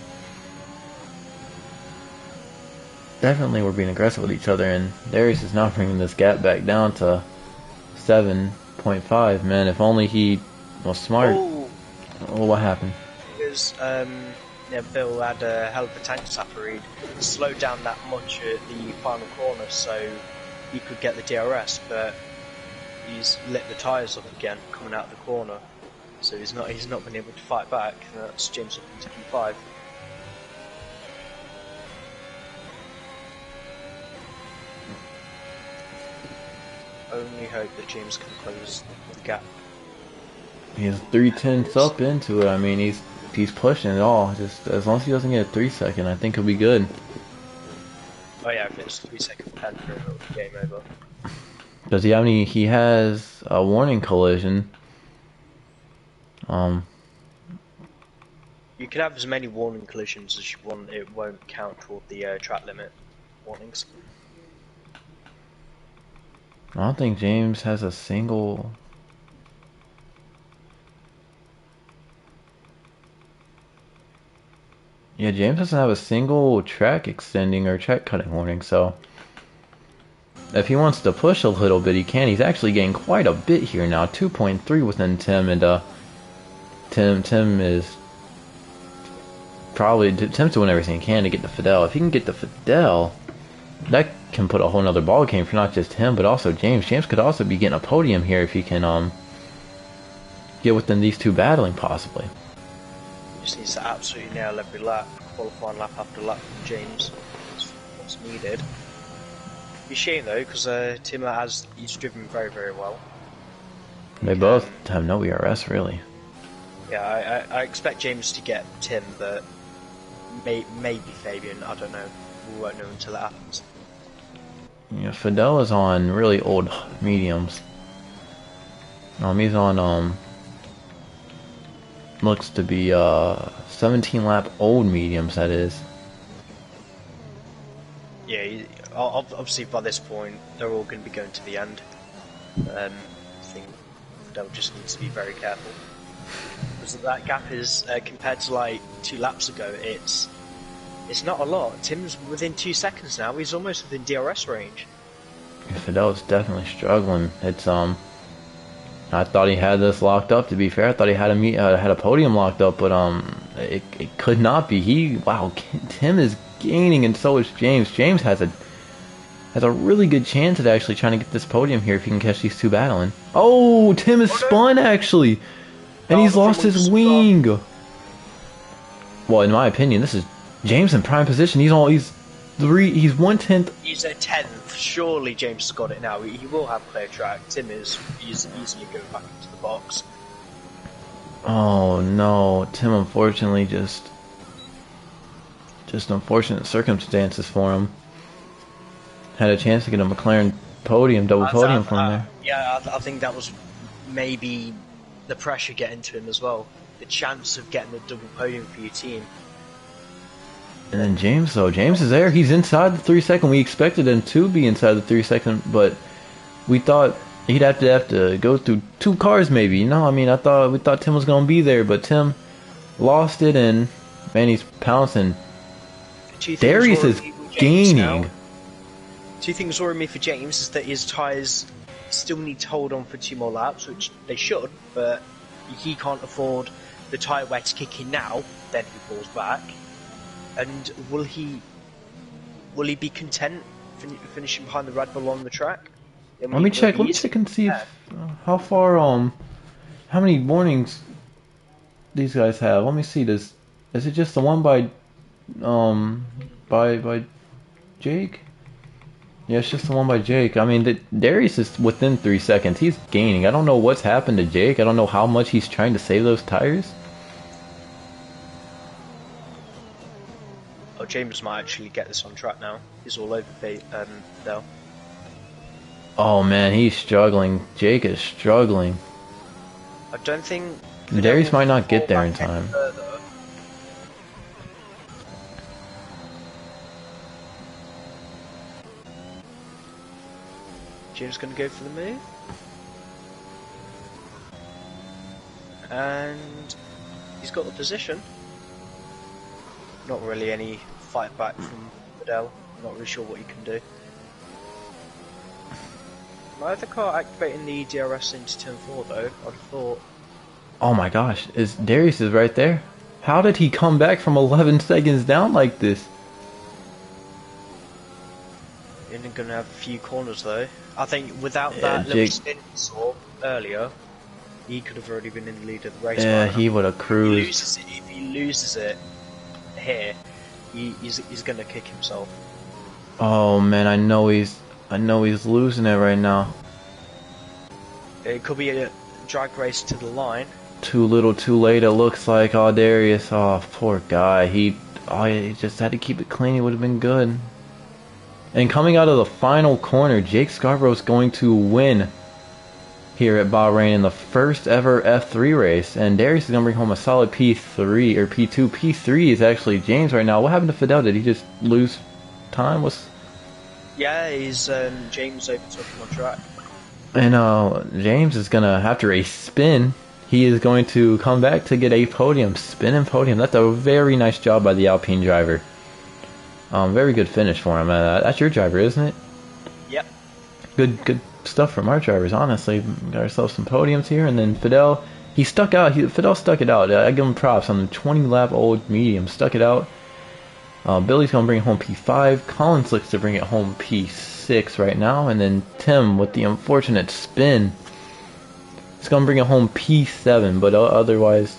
Definitely we're being aggressive with each other, and Darius is now bringing this gap back down to 7.5. Man, if only he was smart. Oh, what happened? Because Bill had a hell of a tank tapper. He'd slowed down that much at the final corner so he could get the DRS, but he's lit the tyres up again coming out of the corner, so he's not been able to fight back. And that's James up into Q5. Only hope that James can close the gap. He's 3/10 up into it. I mean, he's pushing it all. Just as long as he doesn't get a 3 second, I think he'll be good. Oh yeah, if it's 3 second pen for it'll be game over. Does he have any? He has a warning collision. You can have as many warning collisions as you want. It won't count toward the track limit warnings. I don't think James has a single. Yeah, James doesn't have a single track extending or track cutting warning, so if he wants to push a little bit, he can. He's actually getting quite a bit here now, 2.3 within Tim, and Tim is probably Tim's doing everything he can to get to Fidel. If he can get to Fidel, that can put a whole nother ball game for not just him, but also James. James could also be getting a podium here if he can get within these two battling, possibly. He just needs to absolutely nail every lap, qualifying lap after lap from James. That's what's needed. It's a shame though, because Tim he's driven very, very well. They both have no ERS, really. Yeah, I expect James to get Tim, but maybe Fabian, I don't know. We won't know until it happens. Yeah, Fidel is on really old mediums. He's on looks to be 17 lap old mediums, that is. Yeah, obviously by this point they're all going to be going to the end. I think Fidel just needs to be very careful. Because that gap is, compared to like 2 laps ago, it's not a lot. Tim's within 2 seconds now. He's almost within DRS range. Fidel's definitely struggling. It's I thought he had this locked up. To be fair, I thought he had a podium locked up, but it could not be. Wow, Tim is gaining, and so is James. James has a really good chance at actually trying to get this podium here if he can catch these two battling. Oh, Tim is spun actually, and he's lost his wing. Well, in my opinion, this is James in prime position. He's 1/10. He's a 10th. Surely James has got it now. He will have clear track. Tim he's easily going back into the box. Oh no, Tim unfortunately just unfortunate circumstances for him. Had a chance to get a McLaren podium, double podium from there. Yeah, I think that was maybe the pressure getting to him as well. The chance of getting a double podium for your team. And then James, though, James is there. He's inside the 3 second. We expected him to be inside the 3 second, but we thought he'd have to go through 2 cars, maybe. You know, I mean, we thought Tim was gonna be there, but Tim lost it, and man, he's pouncing. Two things Darius worry is me with James gaining. now. Two things worry me for James is that his tyres still need to hold on for 2 more laps, which they should, but he can't afford the tyre wear to kick in now, then he falls back. And will he be content finishing behind the Red Bull on the track? I mean, Let me check. Let me check and see if, how far how many warnings these guys have. Let me see. Is it just the one by by Jake? Yeah, it's just the one by Jake. I mean, Darius is within 3 seconds. He's gaining. I don't know what's happened to Jake. I don't know how much he's trying to save those tires. Oh, James might actually get this on track now. He's all over Dell. Oh man, he's struggling. Jake is struggling. I don't think Darius might not get there in time. James going to go for the move. And he's got the position. Not really any fight back from Fidel. Not really sure what he can do. Might the car activating the DRS into turn 4 though? I'd have thought. Oh my gosh, Darius is right there. How did he come back from 11 seconds down like this? You're going to have a few corners though. I think without that little spin he saw earlier, he could have already been in the lead of the race. Yeah, he would have cruised. If he loses it here, he's going to kick himself. Oh man, I know he's losing it right now. It could be a drag race to the line. Too little, too late. It looks like. Oh, Darius. Oh, poor guy. He just had to keep it clean. He would have been good. And coming out of the final corner, Jake Scarborough's going to win here at Bahrain in the first ever F3 race. And Darius is going to bring home a solid P3 or P2. P3 is actually James right now. What happened to Fidel? Did he just lose time? Yeah, he's James overtook him on track. And James is going to, after a spin, he is going to come back to get a podium. Spin and podium. That's a very nice job by the Alpine driver. Very good finish for him. That's your driver, isn't it? Yep. Good stuff from our drivers, honestly. Got ourselves some podiums here. And then Fidel, he stuck out. Fidel stuck it out. I give him props on the 20-lap-old medium. Stuck it out. Billy's going to bring it home P5. Collins looks to bring it home P6 right now. And then Tim, with the unfortunate spin, is going to bring it home P7. But otherwise,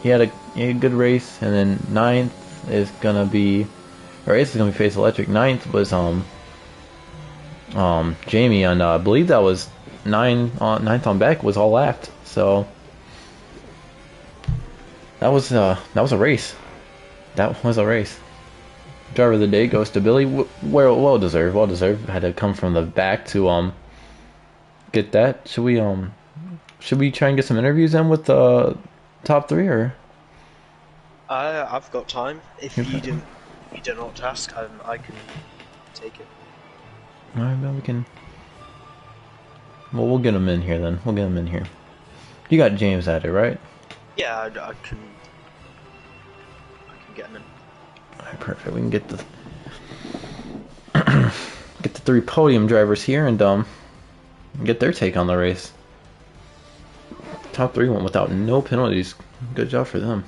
he had a good race. And then 9th is going to be... Or 8th is going to be Face Electric. 9th was Jamie. And I believe that was 9th on Beck was all lapped. So that was a race. That was a race. Driver of the day goes to Billy. Well deserved. Well deserved. Had to come from the back to get that. Should we try and get some interviews in with the top 3 or? I've got time. If you do not ask, I can take it. All right, well we can. Well, we'll get him in here then. We'll get him in here. You got James at it, right? Yeah, I can get him in. Alright, perfect. We can get the get the 3 podium drivers here and get their take on the race. Top 3 went without no penalties. Good job for them.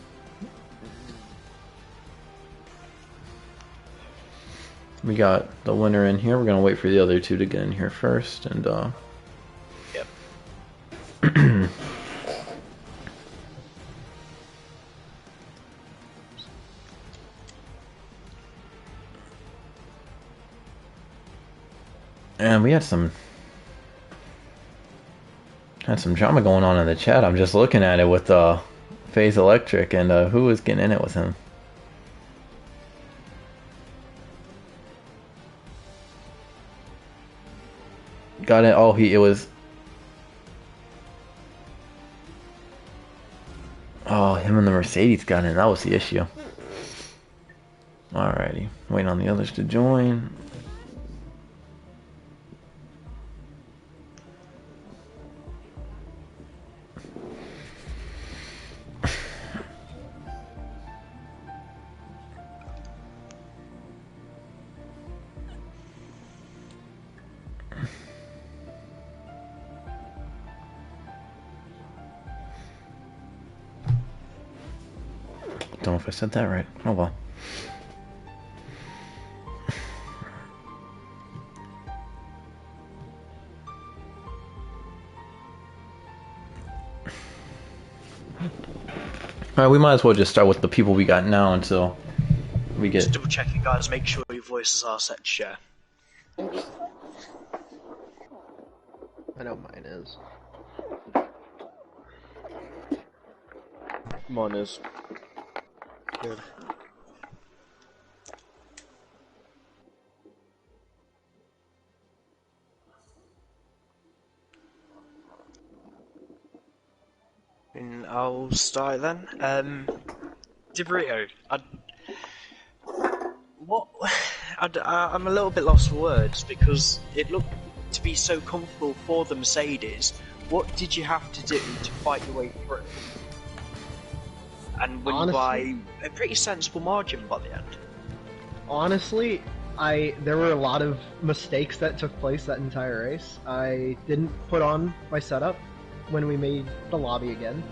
We got the winner in here. We're gonna wait for the other 2 to get in here first and Yep. And we had some drama going on in the chat. I'm just looking at it with FaZe Electric and who was getting in it with him. Got it. Oh, it was. Oh, him and the Mercedes got in. That was the issue. Alrighty, waiting on the others to join. Don't know if I said that right. Oh well. Alright, we might as well just start with the people we got now until we get... Just double checking, guys, make sure your voices are set to share. I know mine is. Mine is. Good. And I'll start then. DeVito, I'm a little bit lost for words because it looked to be so comfortable for the Mercedes. What did you have to do to fight your way through? And win Honestly, by a pretty sensible margin by the end. Honestly, there were a lot of mistakes that took place that entire race. I didn't put on my setup when we made the lobby again.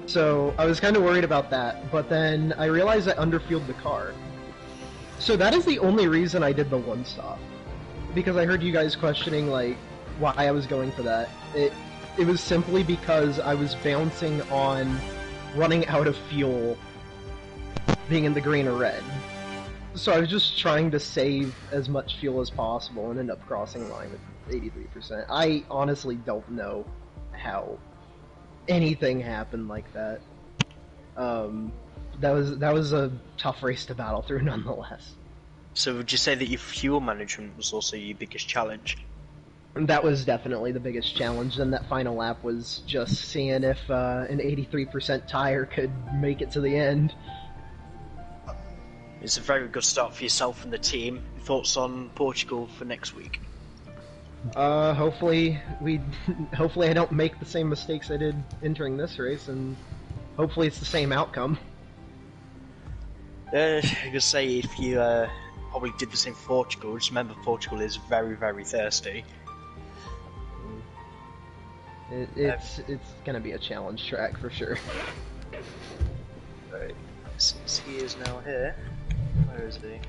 So I was kind of worried about that, but then I realized I underfueled the car. So that is the only reason I did the one stop. Because I heard you guys questioning like why I was going for that. It was simply because I was bouncing on running out of fuel being in the green or red. So I was just trying to save as much fuel as possible and end up crossing line with 83%. I honestly don't know how anything happened like that. That was a tough race to battle through nonetheless. So would you say that your fuel management was also your biggest challenge? That was definitely the biggest challenge. Then that final lap was just seeing if an 83% tire could make it to the end. It's a very good start for yourself and the team. Thoughts on Portugal for next week? Hopefully I don't make the same mistakes I did entering this race, and hopefully it's the same outcome. I could say if you probably did the same for Portugal, just remember Portugal is very, very thirsty. It's gonna be a challenge track for sure. Right. Since he is now here, where is he?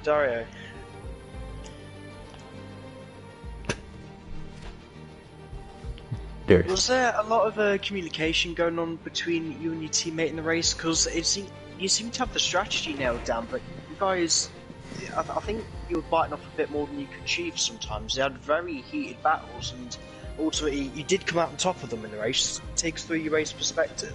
Dario. Darius. Was there a lot of communication going on between you and your teammate in the race? Because you seem to have the strategy nailed down, but you guys, I think you were biting off a bit more than you could chew sometimes. You had very heated battles, and ultimately you did come out on top of them in the race. Take us through your race perspective.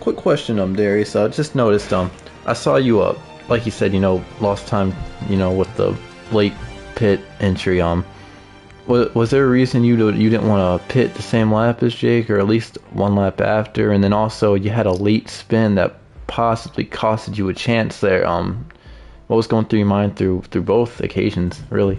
Quick question, Darius. I just noticed, I saw you, like you said, lost time, with the late pit entry. Was there a reason you didn't want to pit the same lap as Jake, or at least one lap after? And then also, you had a late spin that possibly costed you a chance there. What was going through your mind through both occasions, really?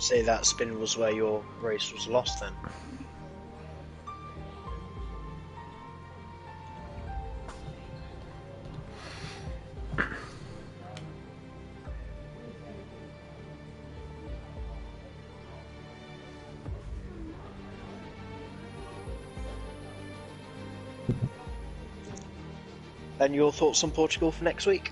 say that spin was where your race was lost then. And your thoughts on Portugal for next week?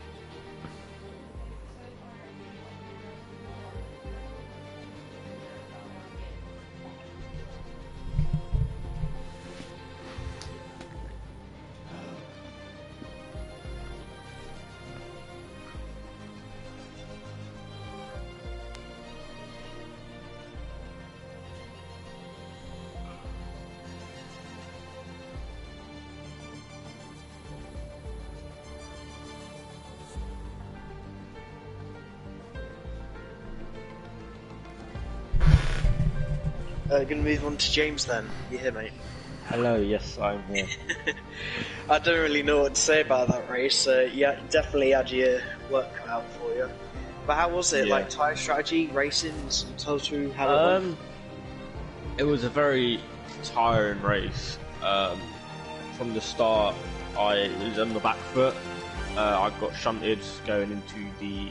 Gonna move on to James then. You here, mate? Hello, yes, I'm here. I don't really know what to say about that race. Yeah, definitely had your work cut out for you. But how was it? Yeah. Like tyre strategy, racing? Tell us through how it went. It was a very tiring race. From the start, I was on the back foot. I got shunted going into the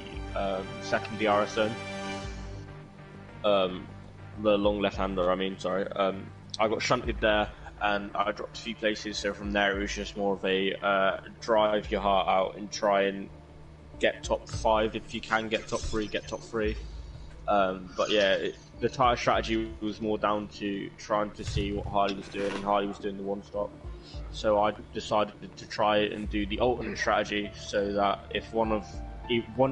second DRS zone. The long left-hander, I got shunted there and I dropped a few places, so from there it was just more of a drive your heart out and try and get top 5. If you can get top 3, get top 3. But yeah, the tyre strategy was more down to trying to see what Harley was doing, and Harley was doing the one stop. So I decided to try and do the alternate strategy, so that if one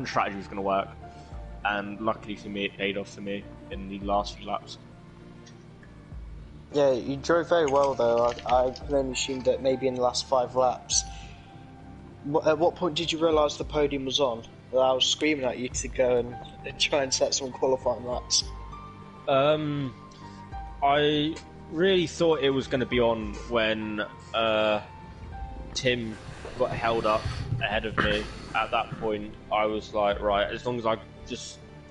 strategy was going to work, and luckily for me it paid off for me in the last few laps. Yeah, you drove very well though. I can only assume that maybe in the last 5 laps. At what point did you realise the podium was on? I was screaming at you to go and try and set some qualifying laps. I really thought it was going to be on when Tim got held up ahead of me. At that point, I was like, right, as long as I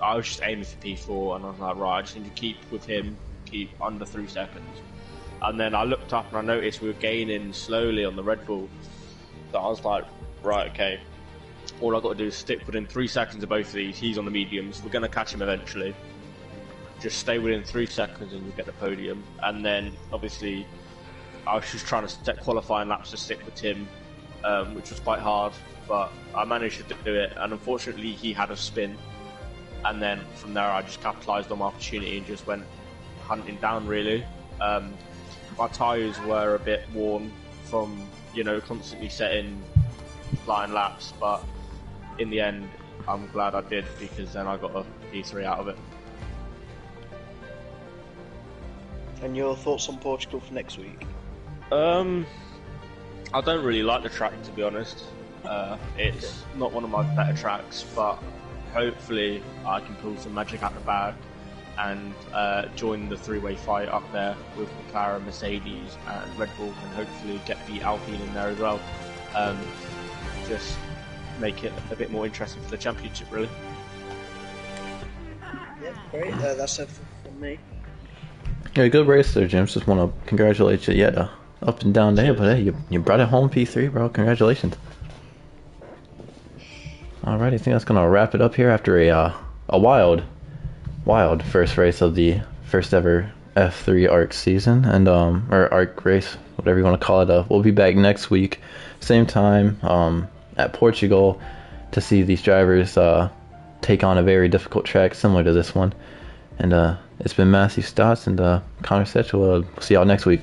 was just aiming for P4, and I was like, right, I just need to keep with him, keep under 3 seconds. And then I looked up and I noticed we were gaining slowly on the Red Bull. So I was like, right, okay, all I've got to do is stick within 3 seconds of both of these. He's on the mediums, we're going to catch him eventually. Just stay within 3 seconds and you'll get the podium. And then, obviously, I was just trying to set qualifying laps to stick with Tim, which was quite hard, but I managed to do it. And unfortunately, he had a spin. And then from there, I just capitalised on my opportunity and just went hunting down, really. My tyres were a bit worn from, constantly setting flying laps, but in the end, I'm glad I did, because then I got a P3 out of it. And your thoughts on Portugal for next week? I don't really like the track, to be honest. It's not one of my better tracks, but hopefully I can pull some magic out the bag and join the 3-way fight up there with McLaren, Mercedes and Red Bull, and hopefully get the Alpine in there as well. Just make it a bit more interesting for the championship, really. Yeah, great. That's everything from me. Yeah, good race there, James. Just want to congratulate you. Yeah, up and down day, but hey, you brought it home P3, bro. Congratulations. Alright, I think that's gonna wrap it up here after a wild first race of the first ever F3 ARC season, and or ARC race, whatever you want to call it. We'll be back next week, same time, at Portugal, to see these drivers take on a very difficult track similar to this one. And it's been Matthew Stotts and Connor Setchell. We'll see y'all next week.